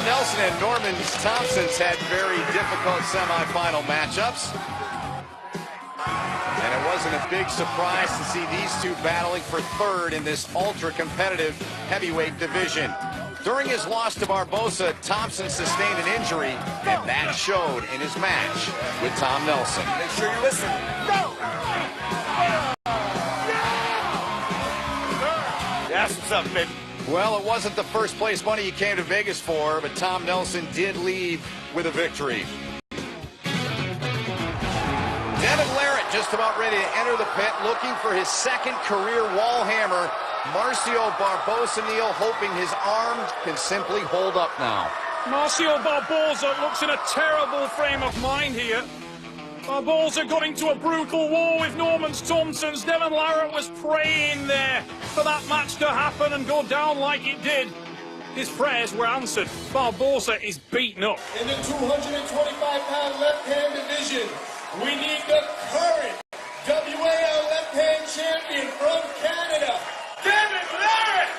Tom Nelson and Norman Thompson's had very difficult semifinal matchups. And it wasn't a big surprise to see these two battling for third in this ultra-competitive heavyweight division. During his loss to Barboza, Thompson sustained an injury, and that showed in his match with Tom Nelson. Make sure you listen. Go! That's what's up, baby. Well, it wasn't the first place money he came to Vegas for, but Tom Nelson did leave with a victory. Devin Larratt just about ready to enter the pit, looking for his second career wall hammer. Marcio Barboza hoping his arm can simply hold up now. Marcio Barboza looks in a terrible frame of mind here. Barboza got into a brutal war with Norman Thompson's. Devin Larratt was praying there for that match to happen and go down like it did. His prayers were answered. Barboza is beaten up. In the 225-pound left-hand division, we need the current WAL left-hand champion from Canada, Devin Larratt.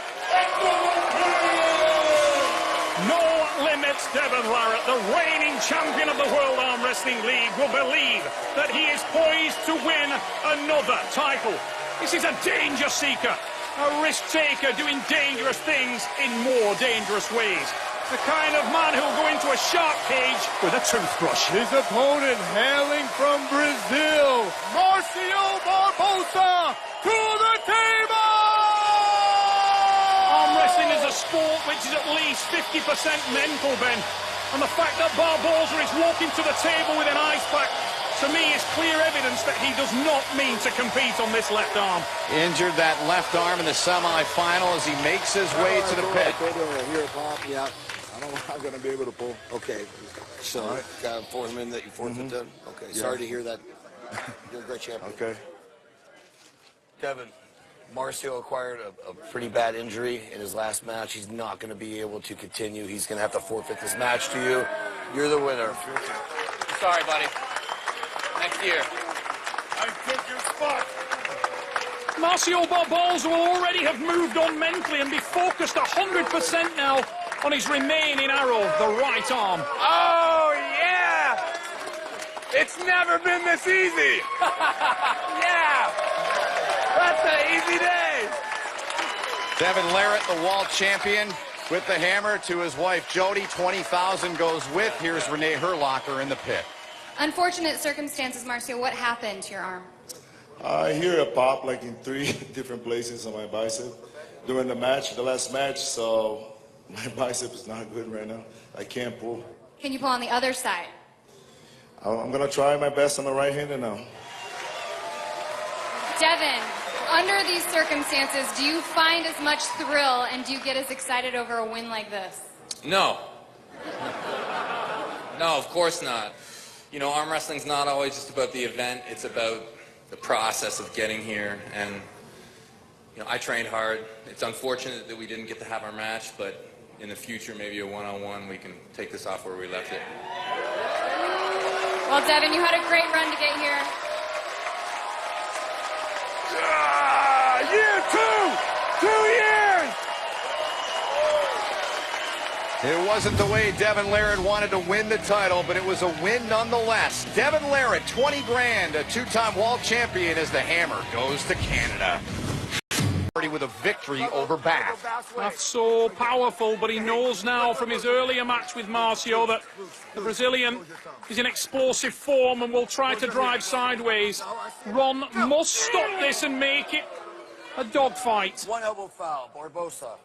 No limits, Devin Larratt, the reigning champion of the World Arm Wrestling League, will believe that he is poised to win another title. This is a danger seeker, a risk taker doing dangerous things in more dangerous ways. The kind of man who'll go into a shark cage with a toothbrush. His opponent hailing from Brazil, Marcio Barboza, to the table! Arm wrestling is a sport which is at least 50% mental, Ben. And the fact that Barboza is walking to the table with an ice pack, to me, is clear evidence that he does not mean to compete on this left arm. Injured that left arm in the semifinal as he makes his way to the pit. Here, Bob. Yeah. I'm going to be able to pull. Okay. So, got to force him in that you forfeit then? Okay. Yeah. Sorry to hear that. You're a great champion. Okay. Kevin, Marcio acquired a pretty bad injury in his last match. He's not going to be able to continue. He's going to have to forfeit this match to you. You're the winner. Sorry, buddy. Next year. I took your spot. Marcio Barboza will already have moved on mentally and be focused 100% now on his remaining arrow, the right arm. Oh, yeah! It's never been this easy! Yeah! That's an easy day! Devin Larratt, the wall champion, with the hammer to his wife, Jody. 20,000 goes with. Here's Renee Herlocker in the pit. Unfortunate circumstances, Marcio. What happened to your arm? I hear a pop like in 3 different places on my bicep during the match, the last match, so my bicep is not good right now. I can't pull. Can you pull on the other side? I'm going to try my best on the right-hander now. Devin, under these circumstances, do you find as much thrill and do you get as excited over a win like this? No. No, of course not. You know, arm wrestling's not always just about the event. It's about the process of getting here. And, you know, I trained hard. It's unfortunate that we didn't get to have our match, but in the future, maybe a one-on-one, we can take this off where we left it. Well, Devin, you had a great run to get here. Year 2! 2 years! It wasn't the way Devin Larratt wanted to win the title, but it was a win nonetheless. Devin Larratt, 20 grand, a 2-time wall champion as the hammer goes to Canada. With a victory over Bath. That's so powerful, but he knows now from his earlier match with Marcio that the Brazilian is in explosive form and will try to drive sideways. Ron must stop this and make it a dogfight. One elbow foul, Barboza.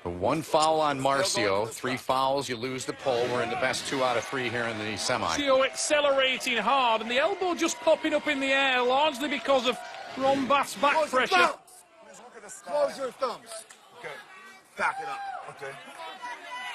1 foul on Marcio, 3 fouls, you lose the pole. We're in the best 2 out of 3 here in the semi. Marcio accelerating hard, and the elbow just popping up in the air, largely because of Ron Bath's back pressure. Close your thumbs. Okay. Back it up. Okay.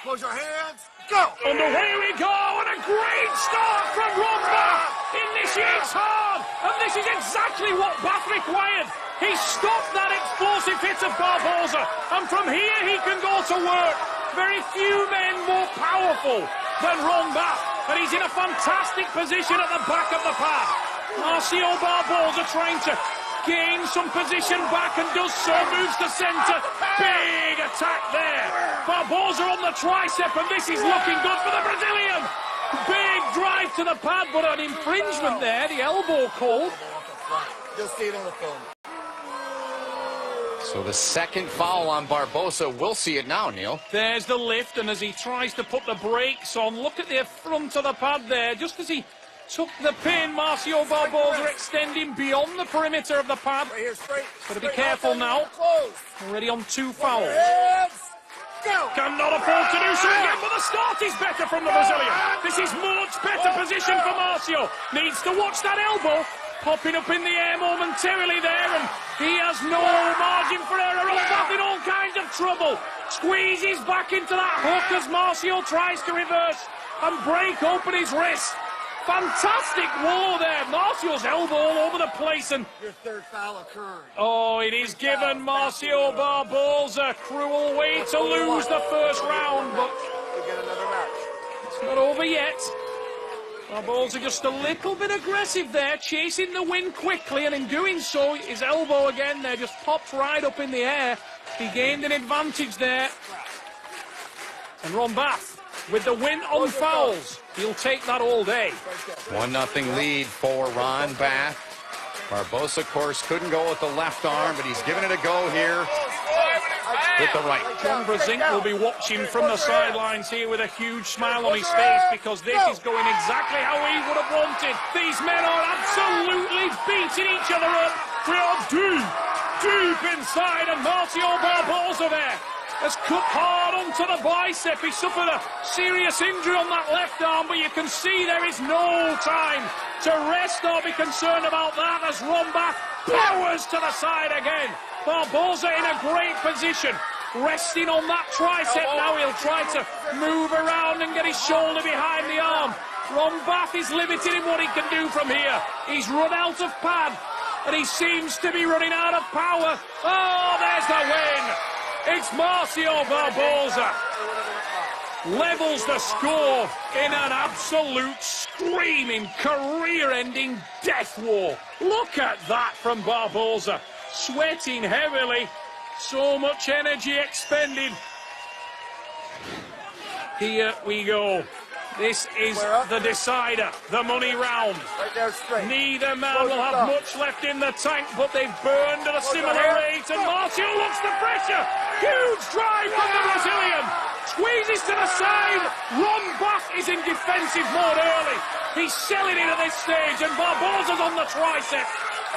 Close your hands. Go! And away we go, and a great start from Ron Bath. Initiates hard, and this is exactly what Bath required. He stopped that explosive hit of Barboza, and from here he can go to work. Very few men more powerful than Ron Bath, and he's in a fantastic position at the back of the pack. Marcio Barboza trying to gains some position back and does so, moves to centre. Big attack there. Barboza on the tricep, and this is looking good for the Brazilian. Big drive to the pad, but an infringement there, the elbow called. You'll see it on the film. So the second foul on Barboza. We'll see it now, Neil. There's the lift, and as he tries to put the brakes on, look at the front of the pad there. Just as he took the pin, Marcio Barboza extending beyond the perimeter of the pad. Right here, straight. Got to be careful now. Already on 2 fouls. Go. Cannot afford to do so again, but the start is better from the Brazilian. This is much better position for Marcio. Needs to watch that elbow. Popping up in the air momentarily there, and he has no margin for error. Rollback in all kinds of trouble. Squeezes back into that hook as Marcio tries to reverse and break open his wrist. Fantastic wall there. Marcio's elbow all over the place, and your third foul occurred. Oh, it is given Marcio Barboza a cruel way to lose the first round, but We get another match. it's not over yet. Barboza just a little bit aggressive there, chasing the win quickly, and in doing so, his elbow again there just popped right up in the air. He gained an advantage there. And Ron Bath, with the win on fouls, he'll take that all day. 1-0 lead for Ron Bath. Barboza, of course, couldn't go with the left arm, but he's given it a go here with the right. John Brezink will be watching from the sidelines here with a huge smile on his face, because this is going exactly how he would have wanted. These men are absolutely beating each other up. We are deep inside, and Marcio Barboza there has cut hard onto the bicep. He suffered a serious injury on that left arm, but you can see there is no time to rest or be concerned about that as Rombach powers to the side again. Barboza in a great position, resting on that tricep. Now he'll try to move around and get his shoulder behind the arm. Rombach is limited in what he can do from here. He's run out of pad, and he seems to be running out of power. Oh, there's the win. It's Marcio Barboza. Levels the score in an absolute screaming, career-ending death war. Look at that from Barboza. Sweating heavily. So much energy expended. Here we go. This is the decider, the money round. Right there, straight. Neither man will have much left in the tank, but they've burned at a similar rate, and Marcio looks the pressure. Huge drive from the Brazilian. Squeezes to the side. Ron Bath is in defensive mode early. He's selling it at this stage, and Barboza's on the tricep.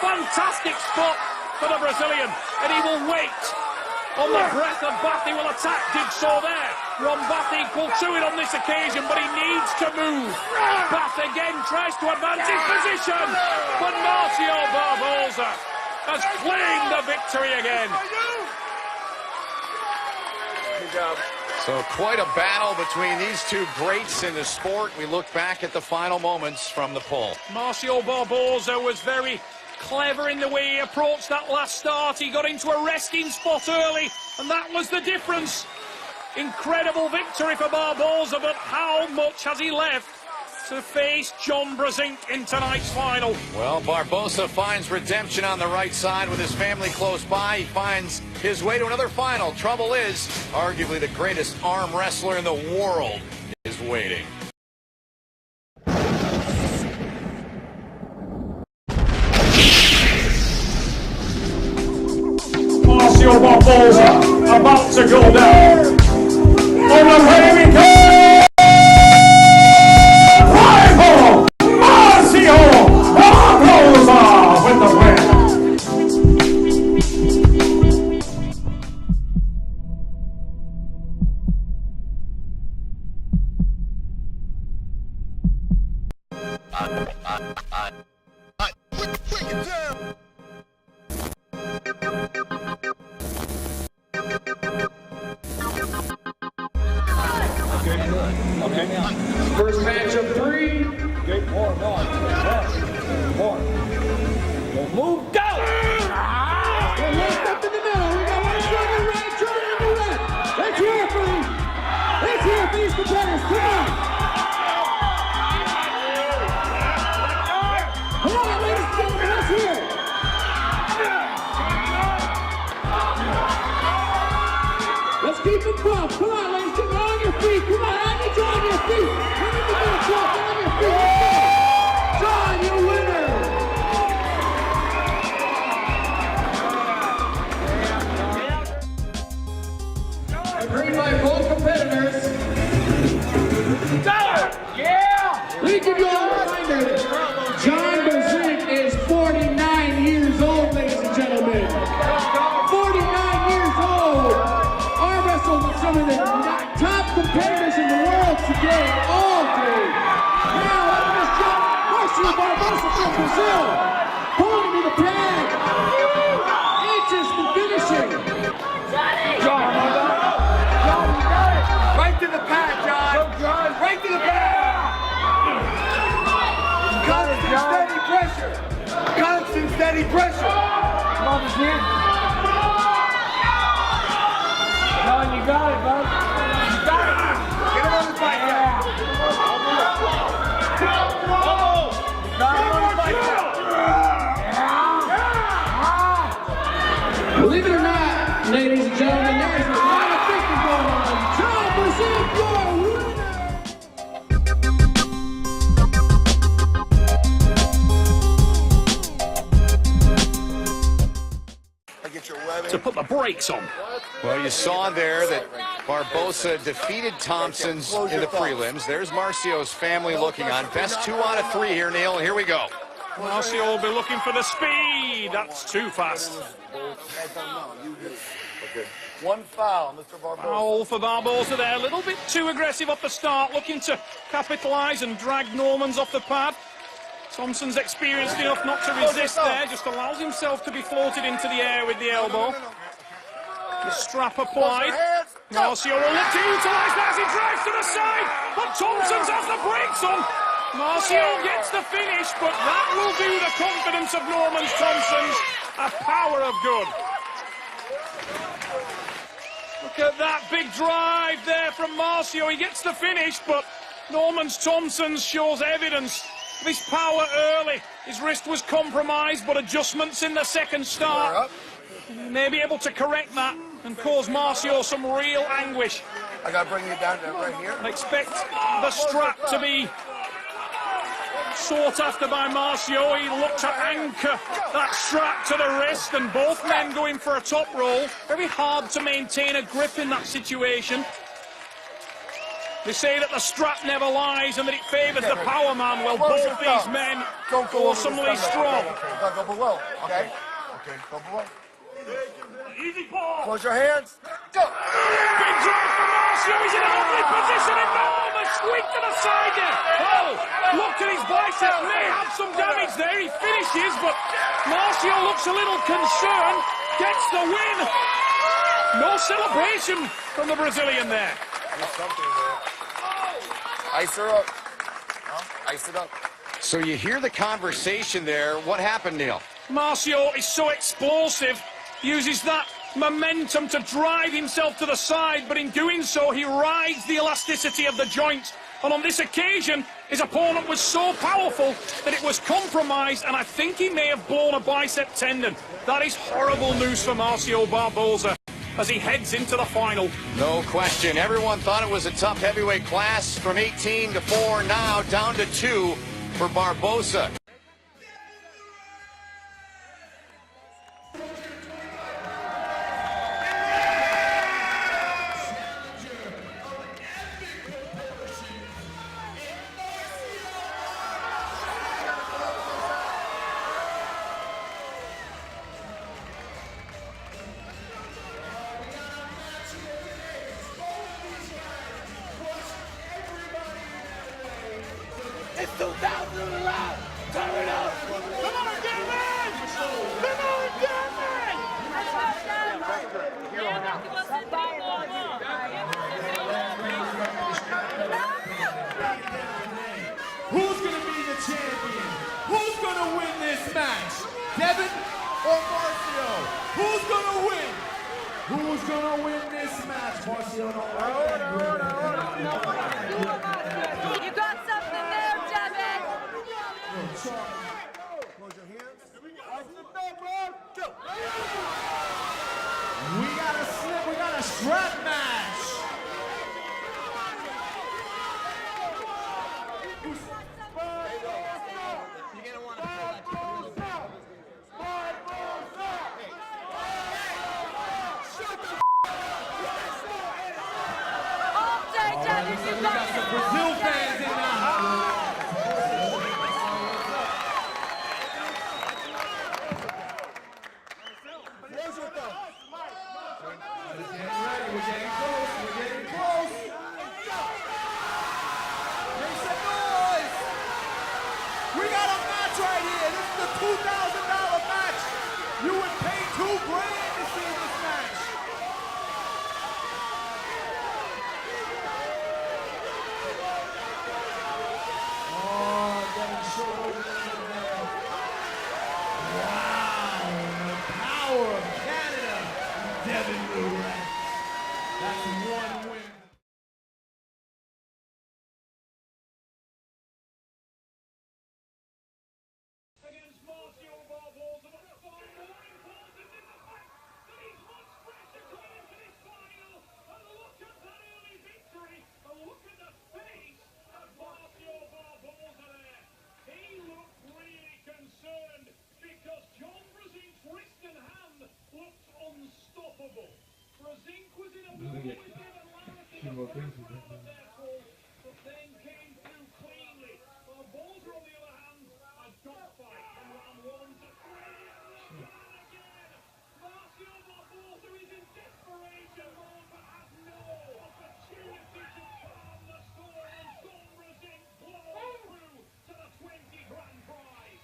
Fantastic spot for the Brazilian, and he will wait. On the breath of Bath, he will attack. Did so there. Ron Bath equal to it on this occasion, but he needs to move. Bath again tries to advance his position, but Marcio Barboza has claimed the victory again. Good job. So quite a battle between these two greats in the sport. We look back at the final moments from the poll. Marcio Barboza was very clever in the way he approached that last start. He got into a resting spot early, and that was the difference. Incredible victory for Barboza, but how much has he left to face John Brezink in tonight's final? Well, Barboza finds redemption on the right side with his family close by. He finds his way to another final. Trouble is, arguably the greatest arm wrestler in the world is waiting. Marcio Barboza about to go down. On the way we go! Rival Marcio Barboza with the win. Break it down. Okay. First match of 3. Okay, more. Don't move, go! We're locked up in the middle. We got one shooting right, Jordan in the red. Let's hear it for these. Let's hear it for these competitors. Come on. Come on, ladies and gentlemen, let's hear it. feet. Come on, I need you on your feet. We need to get a clock on your feet. Let's go. John, your winner. Agreed by both competitors. Yeah! Let me give you all a reminder. John Barboza is 49 years old, ladies and gentlemen. 49 years old. Arm wrestled with some of the top competitors in the world today, all day. Now, let me just jump. Marcio Barboza from Brazil. Pulling to the pad. Inches from finishing. John, right to the pad, John. Right to the pad. Constant steady pressure. Constant steady pressure. Come on, machine. John, you got it, bud. You got it. Get him on the bike, John. Got him on the bike, Believe it or not, ladies and gentlemen, there's a lot of thinking going on. John Barboza, your winner. To put the brakes on. Well, you saw there that Barboza defeated Thompson's in the prelims. There's Marcio's family looking on. Best 2 out of 3 here, Neil. Here we go. Marcio will be looking for the speed. That's too fast. One foul, Mr. Barboza. Foul for Barboza there. A little bit too aggressive at the start, looking to capitalise and drag Normans off the pad. Thompson's experienced enough not to resist there, just allows himself to be floated into the air with the elbow. The strap applied. Marcio will look to utilise that as he drives to the side, but Thompson's has the brakes on. Marcio gets the finish, but that will do the confidence of Norman Thompson's a power of good. Look at that big drive there from Marcio. He gets the finish, but Norman Thompson's shows evidence of his power early. His wrist was compromised, but adjustments in the second start. He may be able to correct that and cause Marcio some real anguish. I gotta bring you down to right here. I expect the strap to be sought after by Marcio. He looked to anchor that strap to the wrist, and both men going for a top roll. Very hard to maintain a grip in that situation. They say that the strap never lies and that it favours the power man. Well, both these men awesomely strong. Go below, okay? Okay, go below. Easy ball. Close your hands. Go. Big drive from Marcio. He's in a lovely position. Enormous sweep to the side there. Oh, look at his bicep. May have some damage there. He finishes, but Marcio looks a little concerned. Gets the win. No celebration from the Brazilian there. There's something there. Ice her up. Ice it up. So you hear the conversation there. What happened, Neil? Marcio is so explosive, uses that momentum to drive himself to the side, but in doing so, he rides the elasticity of the joint. And on this occasion, his opponent was so powerful that it was compromised, and I think he may have blown a bicep tendon. That is horrible news for Marcio Barboza as he heads into the final. No question. Everyone thought it was a tough heavyweight class from 18 to 4, now down to 2 for Barboza. It's 2011! Turn it up! Come on, Devin! Come on, Devin! Who's going to be the champion? Who's going to win this match? Devin or Marcio? Who's going to win? Who's going to win this match? Marcio, You got something there, Devin. Close your hands. We got a strap match. Devin, looks like you we got got some this Brazil all day. fans in the house. We're getting ready. We're getting close. We're getting close. Make some noise. We got a match right here. This is the $2,000 match. You would pay $2,000 to see this match. Oh, Devin showed there. Wow, the power of Canada. Devin Roulette. That's one win. Against Marcio Barboza, but far more important in the fact that he's much fresher coming into this final. And look at that early victory, and look at the face of Marcio Barboza there. He looked really concerned because John Brazink's wrist and hand looked unstoppable. Brazink was in a war with Devin Larratt in the first round of their fall, but then came through cleanly. Barboza, on the other hand, a dogfight from round 1 to 3. And again, Marcio Barboza is in desperation mode, but has no opportunity to calm the storm, and John Brazink blows through to the 20 grand prize.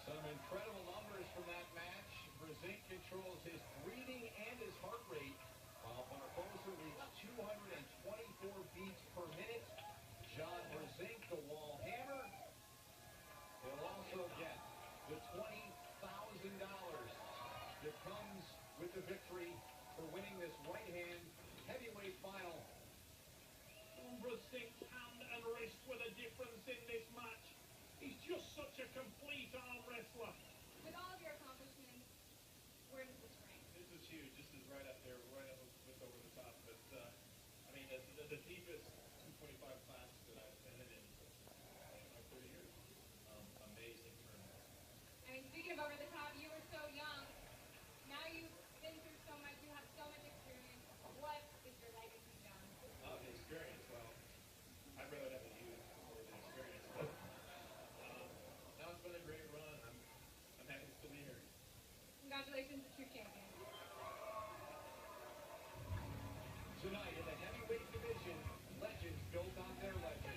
Some incredible numbers from that match. Brazink controls his breathing and his heart rate, while Barboza reached 224 beats per minute. John Brazink, the wall hammer. He'll also get the $20,000 that comes with the victory for winning this right-hand heavyweight final. Brazink's hand and wrist were the difference in this match. He's just such a complete arm wrestler. With all of your accomplishments, where does this rank? This is huge. This is right up there, right up with over the top. But, I mean, the deepest 225 class that I've been in my 30 years. Amazing tournament. I mean, speaking of over the top, you were so young. Now you've been through so much. You have so much experience. What is your legacy, John? Oh, the experience. Well, I'd rather have the youth or the experience. But now it's been a great run. I'm happy to still be here. Congratulations, the true champion. Tonight in the heavyweight division, legends built on their legend.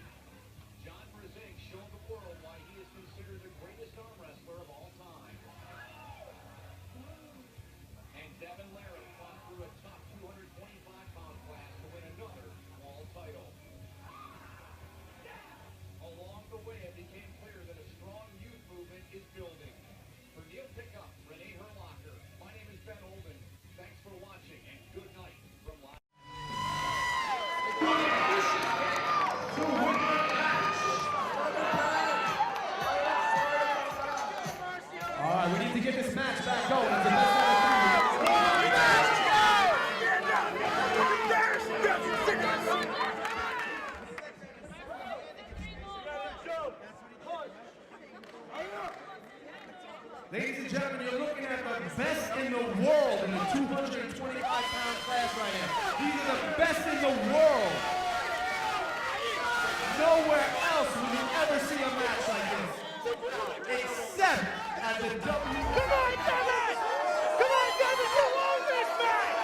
John Brazink showed the world why he is considered the greatest arm wrestler of all time. And Devin Larratt fought through a tough 225-pound class to win another wall title. Along the way, it became clear that a strong youth movement is building. For Neil Pickup, Renee Herlocker, my name is Ben Olden. Thanks for watching, and good night from live. All right, we need to get this match back going. It's the best out of 3. Ladies and gentlemen, you're looking at the best in the world in the 225-pound class right now. These are the best in the world. Nowhere else will you ever see a match like this, except at the W. Come on, Devin! Come on, Devin! You won this match!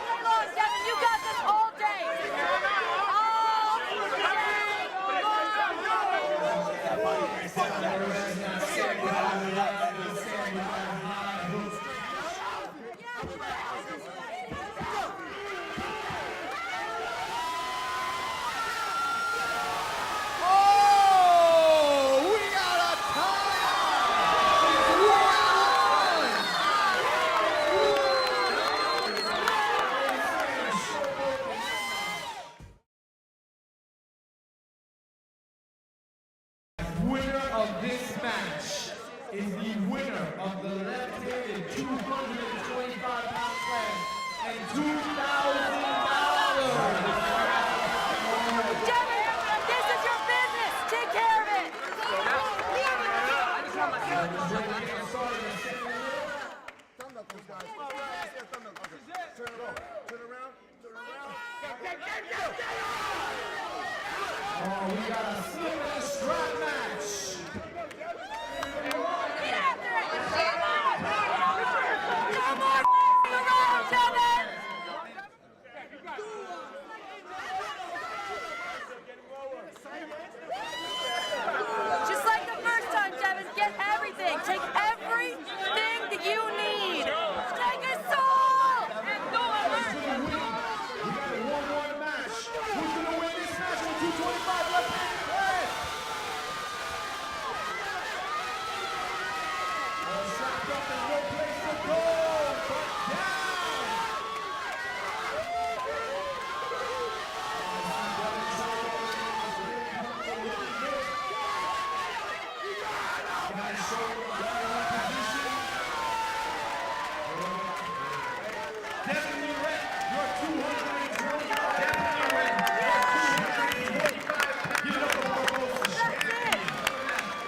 Come on, Devin! You got this all day! Winner of this match is the winner of the left-handed 225-pound class and $2,000. Devin, this is your business! Take care of it! Turn around. Turn around. Turn around. Oh, we got a similar strap match. Get after it! Come on! Come on! Around, Devin! Just like the first time, Devin, get everything. Take everything that you need. Take a soul and go alert. We got a one-on-one match. Who's gonna win this match with 225 left-handed press? All strapped up and no place to go, but down. Devin Lorette, you're 225. Devin Lorette, you're 225. Give it up for Barboza, champion.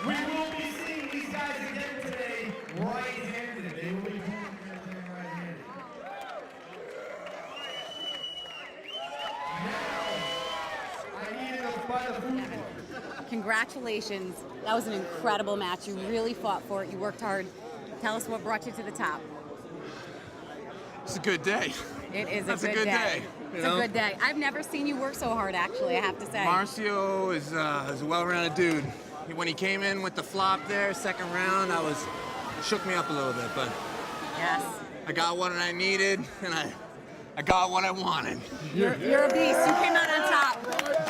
We will be seeing these guys again today, right-handed. They will be doing everything right-handed. Now, I needed to buy the food. Congratulations. That was an incredible match. You really fought for it. You worked hard. Tell us what brought you to the top. It's a good day. It is That's a good day. you It's know? a good day. I've never seen you work so hard, actually, I have to say. Marcio is a well-rounded dude. When he came in with the flop there, second round, it shook me up a little bit, but Yes. I got what I needed, and I got what I wanted. You're a beast. You came out on top.